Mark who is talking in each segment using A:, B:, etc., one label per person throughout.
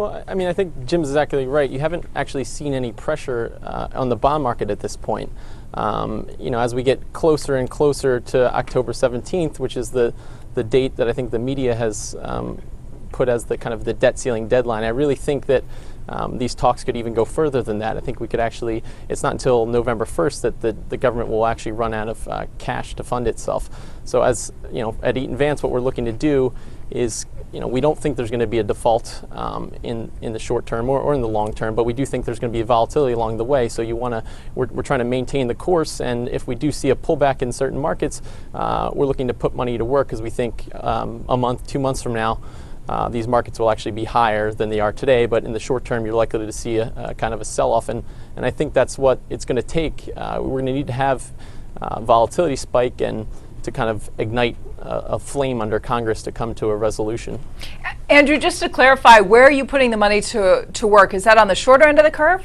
A: Well, I mean, I think Jim's exactly right. You haven't actually seen any pressure on the bond market at this point. As we get closer and closer to October 17th, which is the date that I think the media has put as the kind of the debt ceiling deadline, I really think that these talks could even go further than that. I think we could actually, it's not until November 1st that the government will actually run out of cash to fund itself. So as at Eaton Vance, what we're looking to do is, we don't think there's going to be a default in the short term or in the long term, but we do think there's going to be volatility along the way. So we're trying to maintain the course, and if we do see a pullback in certain markets, we're looking to put money to work, because we think a month, 2 months from now, these markets will actually be higher than they are today, but in the short term, you're likely to see a kind of a sell-off, and I think that's what it's going to take. We're going to need to have volatility spike and to kind of ignite a flame under Congress to come to a resolution.
B: Andrew, just to clarify, where are you putting the money to work? Is that on the shorter end of the curve?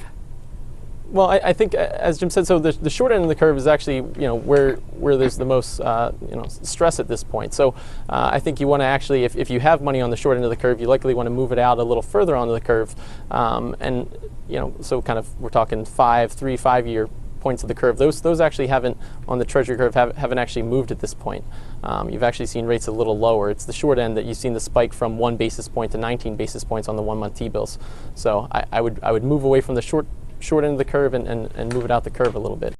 A: Well, I think, as Jim said, so the short end of the curve is actually, where there's the most, stress at this point. So I think you want to actually, if you have money on the short end of the curve, you likely want to move it out a little further onto the curve, so kind of we're talking 5 year points of the curve. Those actually haven't, on the Treasury curve, haven't actually moved at this point. You've actually seen rates a little lower. It's the short end that you've seen the spike from 1 basis point to 19 basis points on the 1-month T-bills. So I would move away from the short end of the curve and move it out the curve a little bit.